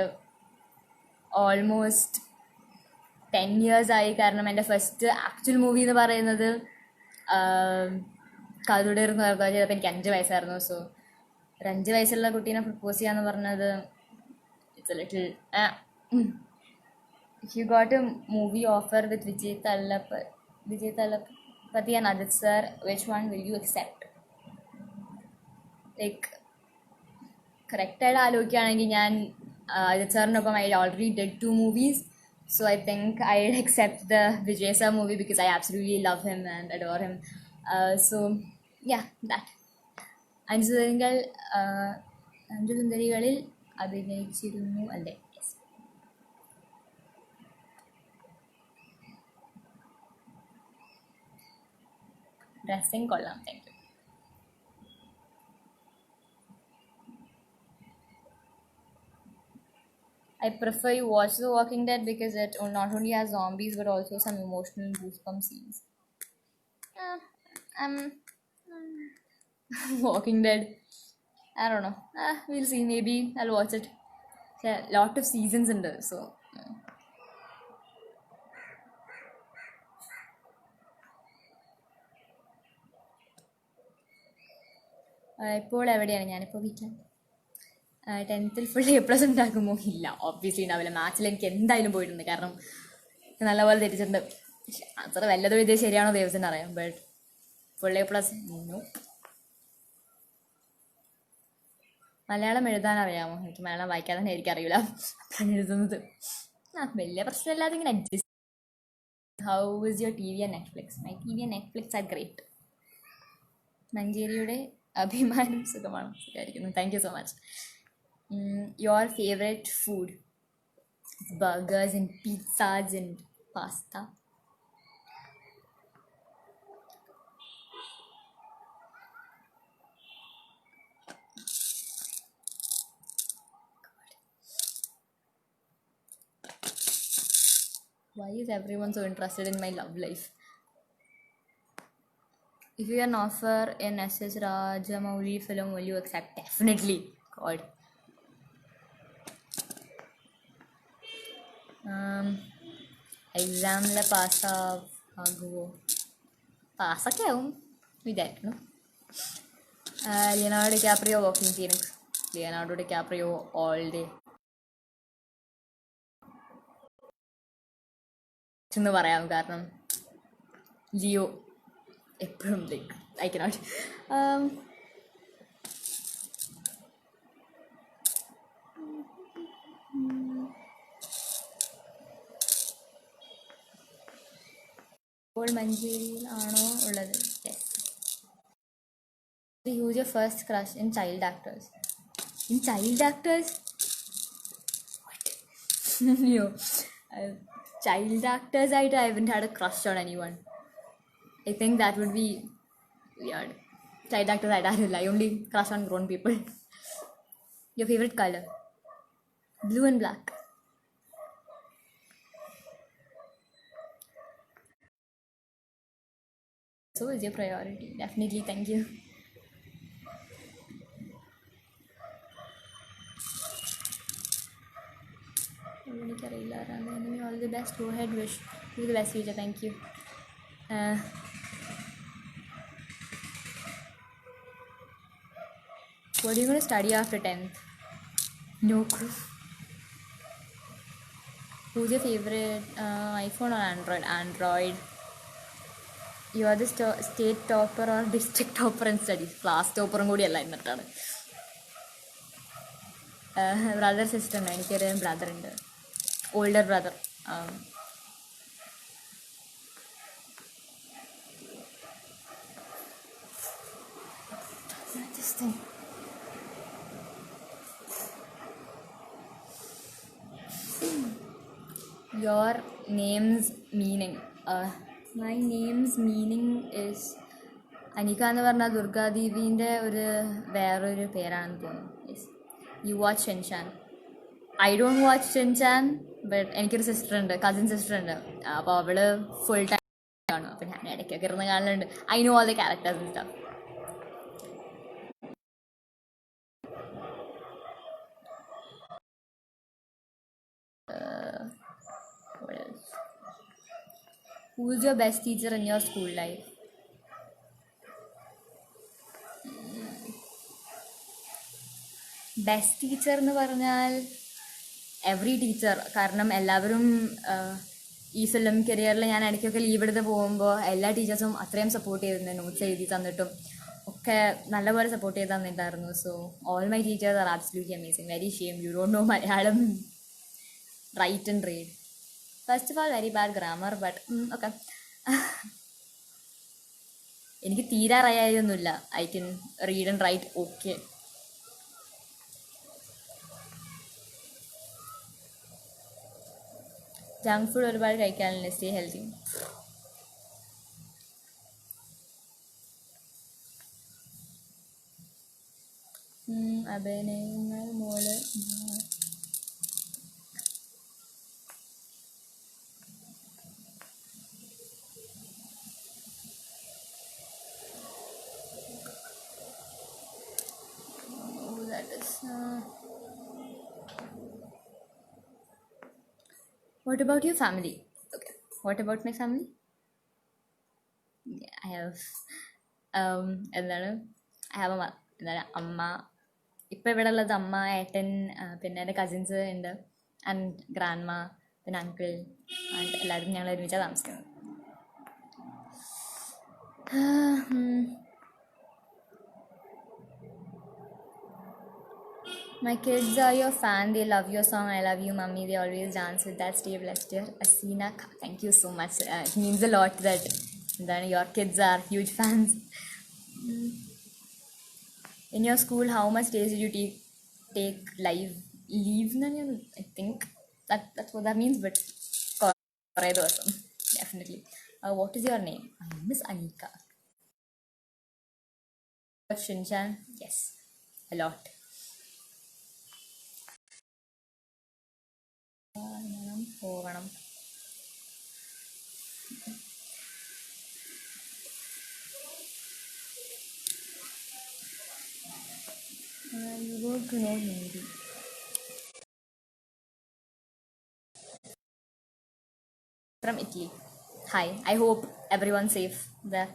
ഓൾമോസ്റ്റ് 10 years ആയി. കാരണം എൻ്റെ ഫസ്റ്റ് ആക്ച്വൽ മൂവി എന്ന് പറയുന്നത് കഥുടേർന്ന് പറഞ്ഞാൽ ചിലപ്പോൾ എനിക്ക് 5 വയസ്സായിരുന്നു. സോ ഒരു 5 വയസ്സുള്ള കുട്ടീനെ പ്രപ്പോസ് ചെയ്യാന്ന് പറഞ്ഞത് it's a little. If you got a movie offer with Vijay Thalapathy and Adit sir, which one will you accept? Like കറക്റ്റായിട്ട് ആലോചിക്കുകയാണെങ്കിൽ ഞാൻ അജിത് സാറിനൊപ്പം I already did 2 movies. So I think I'd accept the Vijay sir movie because I absolutely love him and adore him. So yeah, that. അഞ്ചു സുന്ദരികളിൽ അഭിനയിച്ചിരുന്നു അല്ലേ? Yes. Dressing കൊള്ളാം. Thank you. I prefer you watch The Walking Dead because it not only has zombies but also some emotional goosebump scenes. I'm Walking Dead. I don't know. We'll see. Maybe I'll watch it. Yeah, lot of seasons in there, so. ഇപ്പോൾ എവിടെയാണ് ഞാനിപ്പോൾ വീട്ടിൽ 10th full A+ ഉണ്ടാക്കുമോ? ഇല്ല, obviously ഉണ്ടാവില്ല. മാത്സിൽ എനിക്ക് എന്തായാലും പോയിട്ടുണ്ട്, കാരണം നല്ലപോലെ തിരിച്ചിട്ടുണ്ട്. അത്ര വല്ലതും എഴുതിയത് ശരിയാണോ ദൈവത്തിന് അറിയാം, but full A+ no. Malayalam എഴുതാൻ അറിയാമോ? എനിക്ക് മലയാളം വായിക്കാൻ തന്നെ എനിക്കറിയില്ല, അതാണ് എഴുതുന്നത്. വലിയ പ്രശ്നമില്ലാതെ ഇങ്ങനെ adjust. How is your TV and Netflix? My TV and Netflix are great. മഞ്ചേരിയുടെ അഭിമാനം സുഖമാണ്, സുഖമായിരിക്കുന്നു. Thank you so much. Your favorite food? Burgers and pizzas and pasta. Why is everyone so interested in my love life? If you can offer an SS Rajamouli film, will you accept? Definitely. God. എക്സാമിലെ പാസ്സാകുമോ? പാസ്സൊക്കെ ആവും വിചാരിക്കണം. Leonardo DiCaprio walking Phoenix. Leonardo DiCaprio all day എന്ന് പറയാം, കാരണം Leo എപ്പോഴും I cannot. ഇപ്പോൾ മഞ്ചേരിയിൽ ആണോ ഉള്ളത്? Yes. Who's your first crush in child actors? In child actors? What? No. Child actors, I haven't had a crush on anyone. I think that would be weird. Child actors, I only crush on grown people. Your favorite color? Blue and black. So is your priority. Definitely, thank you. All the best. Go ahead, wish you the best future. Thank you. What are you going to study after 10th? No clue. Who's your favorite iPhone or Android? Android. You are the state topper or district topper in studies? Class topper കൂടി അല്ല എന്നിട്ടാണ്. Brother sister ഉണ്ട്. എനിക്കൊരു brother ഉണ്ട്, older brother. Your name's meaning? My name's meaning is Anika എന്ന് പറഞ്ഞാൽ ദുർഗാദേവീൻ്റെ വേറൊരു പേരാണെന്ന് തോന്നുന്നു. Yes. You watch Shinchan? I don't watch Shinchan, but എനിക്കൊരു സിസ്റ്റർ ഉണ്ട്, കസിൻ സിസ്റ്റർ ഉണ്ട്. അപ്പോൾ അവള് ഫുൾ ടൈം കാണും, അപ്പോൾ ഞാൻ ഇടയ്ക്കൊക്കെ ഇരുന്ന് കാണലുണ്ട്. I know all the characters and stuff. Who is your best teacher in your school life? Best teacher എന്ന് പറഞ്ഞാൽ എവറി ടീച്ചർ. കാരണം എല്ലാവരും ഈ ഫിലിം കരിയറിൽ ഞാൻ ഇടയ്ക്കൊക്കെ ലീവ് എടുത്ത് പോകുമ്പോൾ എല്ലാ ടീച്ചേഴ്സും അത്രയും സപ്പോർട്ട് ചെയ്തിരുന്നു, നോട്ട്സ് എഴുതി തന്നിട്ടും ഒക്കെ നല്ലപോലെ സപ്പോർട്ട് ചെയ്ത് തന്നിട്ടുണ്ടായിരുന്നു. So all my teachers are absolutely amazing. Very shame you don't know Malayalam write and read. First of all very bad grammar, but okay. എനിക്ക് തീരെ അറിയാതൊന്നുമില്ല. I can read and write okay. Junk food ഒരുപാട് കഴിക്കാനില്ല. Stay healthy. അഭിനയങ്ങൾ മൂലം this. What about your family? Okay. What about my family? Yeah, I have എന്താണ് I have A എന്താണ് അമ്മ ഇപ്പം ഇവിടെ ഉള്ളത് അമ്മ ഏട്ടൻ പിന്നെ എൻ്റെ കസിൻസ് ഉണ്ട് ആൻഡ് ഗ്രാൻഡ്മ പിന്നെ അങ്കിൾ ആൻഡ് എല്ലാവരും ഞങ്ങൾ ഒരുമിച്ചാണ് താമസിക്കുന്നത്. My kids are your fan. They love your song. I love you, mummy. They always dance with that. Stay blessed, dear. Asina, thank you so much. It means a lot that your kids are huge fans. In your school, how much days did you take leave? I think that's what that means. But awesome, definitely. What is your name? My name is Anika. Shinchan, yes, a lot. പോകണം. You go to know Hindi. From Italy. Hi. I hope everyone's safe there.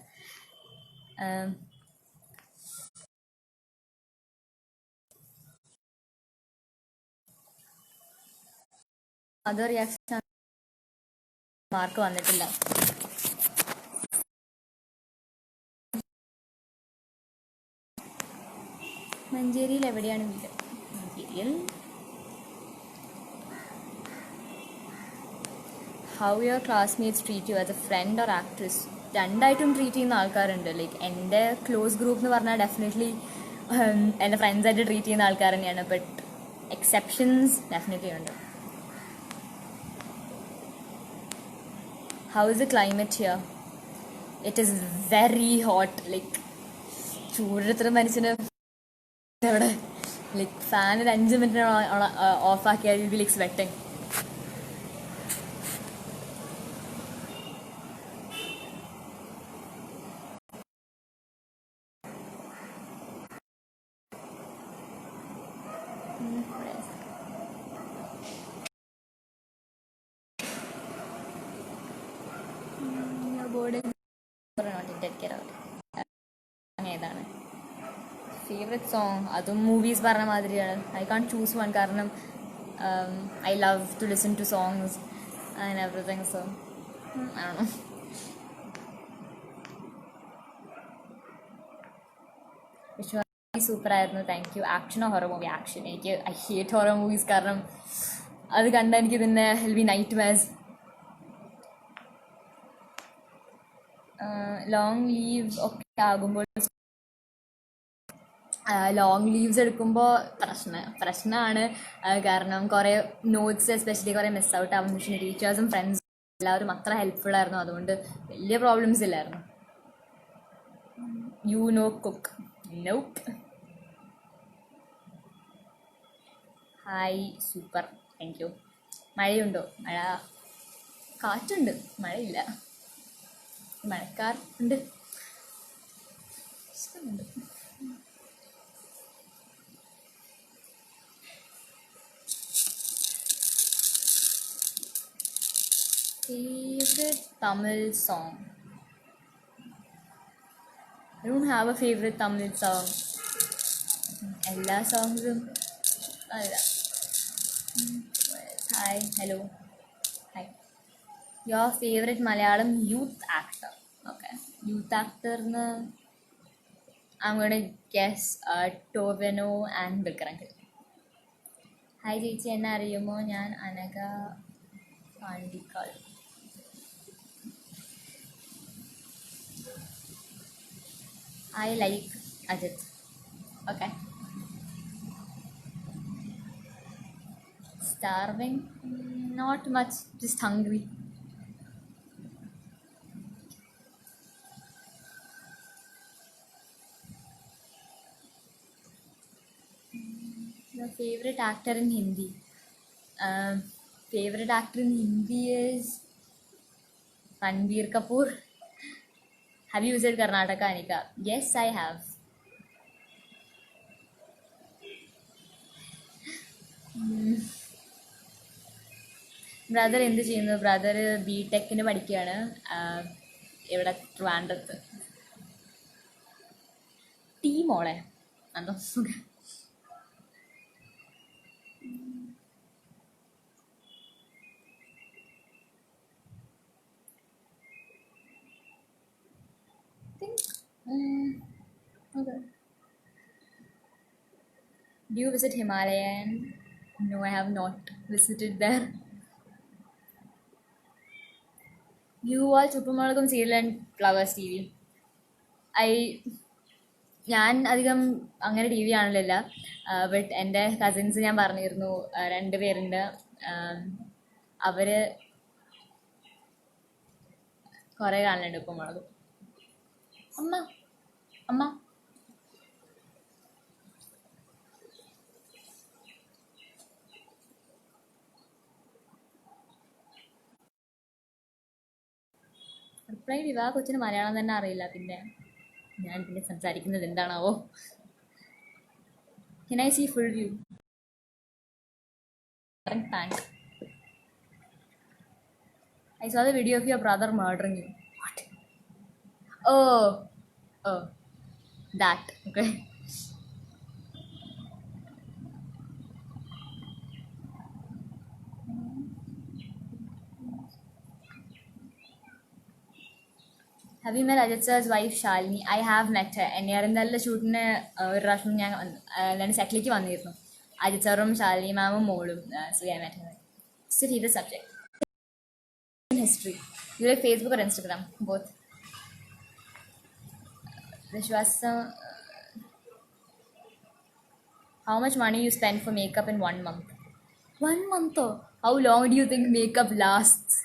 Other reaction mark വന്നിട്ടില്ല. മഞ്ചേരിയിൽ എവിടെയാണ് വീട്? മഞ്ചേരിയിൽ. How your classmates treat you as a friend or actress? രണ്ടായിട്ടും treat ചെയ്യുന്ന ആൾക്കാരുണ്ട്. Like എൻ്റെ ക്ലോസ് ഗ്രൂപ്പ് എന്ന് പറഞ്ഞാൽ ഡെഫിനറ്റ്ലി എൻ്റെ ഫ്രണ്ട്സായിട്ട് ട്രീറ്റ് ചെയ്യുന്ന ആൾക്കാർ തന്നെയാണ്. ബട്ട് എക്സെപ്ഷൻസ് ഡെഫിനറ്റ്ലി ഉണ്ട്. How is the climate here? It is very hot. Like ചൂടെടുത്തിട്ട് മനുഷ്യന് എവിടെ ലൈക്ക് ഫാൻ ഒരു 5 മിനിറ്റ് ഓഫ് ആക്കിയാൽ യു ബി ലൈക്ക് സ്വെറ്റിംഗ്. ഏതാണ് ഫേവറേറ്റ് സോങ്? അതും മൂവീസ് പറഞ്ഞ മാതിരിയാണ്. ഐ കാൺ ചൂസ് വൺ കാരണം I love to listen to songs and everything. So ആണോ സൂപ്പർ ആയിരുന്നു, താങ്ക് യു. ആക്ഷനോ ഹൊറർ മൂവി? ആക്ഷൻ. എനിക്ക് ഐ ഹേറ്റ് ഹൊറർ മൂവീസ് കാരണം അത് കണ്ടാൽ എനിക്ക് പിന്നെ will be nightmares. Long leave ഒക്കെ ആകുമ്പോൾ ലോങ് ലീവ്സ് എടുക്കുമ്പോൾ പ്രശ്നമാണ്. കാരണം കുറേ നോട്ട്സ് എസ്പെഷ്യലി കുറേ മിസ് ഔട്ട് ആവും. പക്ഷേ ടീച്ചേഴ്സും ഫ്രണ്ട്സും എല്ലാവരും അത്ര ഹെൽപ്ഫുൾ ആയിരുന്നു, അതുകൊണ്ട് വലിയ പ്രോബ്ലംസ് ഇല്ലായിരുന്നു. You know cook? Nope. Hi, super, thank you. മഴയുണ്ടോ? മഴ കാറ്റുണ്ട്, മഴയില്ല. മഴക്കാർ ഉണ്ട്, ഇഷ്ടമുണ്ട്. Favorite Tamil song? I don't have a favorite Tamil song. എല്ലാ സോങ്സും അല്ല. Hi, hello, hi. Your favourite Malayalam youth actor? Okay, youth ആക്ടറിന് I'm going to guess Tovino and വിക്രങ്കൽ. Hi ചേച്ചി, എന്നെ അറിയുമോ? ഞാൻ Anagha പാണ്ടിക്കാൾ. I like Ajit. Okay. Starving? Not much, just hungry. Your favorite actor in Hindi? Favorite actor in Hindi is Ranbir Kapoor. Have you visited Karnataka, Anika? Yes, I have. Brother എന്ത് ചെയ്യുന്നു? Brother B ടെക്കിന് പഠിക്കുകയാണ്. ഇവിടെ ട്രിവാൻഡ്രത്ത്. Tea മോളെ നല്ല സുഖം. Okay. Do you visit Himalayan? No, I have not visited there. You watch ഉപ്പുമുളകും serial and Flowers TV. I ഞാൻ അധികം അങ്ങനെ ടി വി കാണലില്ല. ബട്ട് എൻ്റെ കസിൻസ് ഞാൻ പറഞ്ഞിരുന്നു, 2 പേരുണ്ട്. അവർ കുറേ കാണലുണ്ട് ഉപ്പുമുളകും. അമ്മ അമ്മ റിപ്ലൈ വിവാഹ കൊച്ചിന് മലയാളം തന്നെ അറിയില്ല. പിന്നെ ഞാൻ പിന്നെ സംസാരിക്കുന്നത് എന്താണാവോ. Can I see full view? Pant. I saw the video of your brother murdering you. What? Oh, that. Okay. Have you met Ajit sir's wife Shalini? I have met her. എന്നെയായിരുന്നല്ല ഷൂട്ടിന് ഒരു പ്രാവശ്യം ഞാൻ എന്താണ് സെറ്റിലേക്ക് വന്നിരുന്നു. അജിത് സാറും ശാലിനി മാമും മോളും. So I met her. It's a favorite subject. History. You like Facebook or Instagram? Both. Vishwasa. How much money you spend for makeup in 1 month? 1 month? Oh. How long do you think makeup lasts?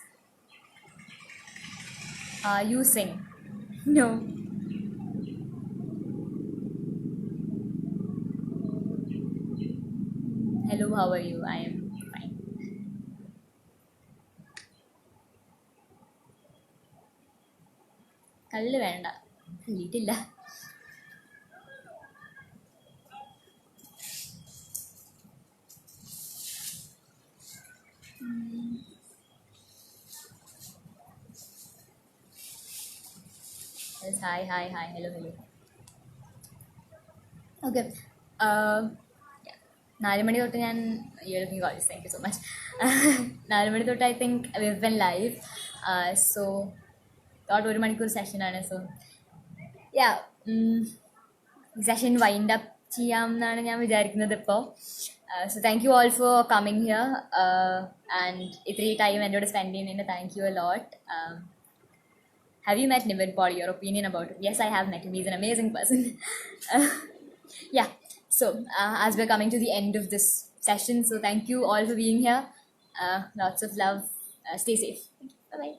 You sing. No. Hello, how are you? I am fine. കല്ല് വേണ്ട, കല്ലിട്ടില്ല. Yes, hi, hello. Okay. 4 മണി തൊട്ട് ഞാൻ college. Thank you so much. 4 മണി തൊട്ട് I think we've been live. So thought 1 മണിക്കൂർ സെഷനാണ്. So yeah, session wind up ചെയ്യാം എന്നാണ് ഞാൻ വിചാരിക്കുന്നത് ഇപ്പോൾ. So thank you all for coming here and ഇത്രയും ടൈം എന്നോട് സ്പെൻഡ് ചെയ്യുന്നതിന് thank you a lot. Have you met Niven Paul? Your opinion about him? Yes, I have met him. He's an amazing person. Yeah. So, as we're coming to the end of this session, so thank you all for being here. Lots of love. Stay safe. Bye-bye.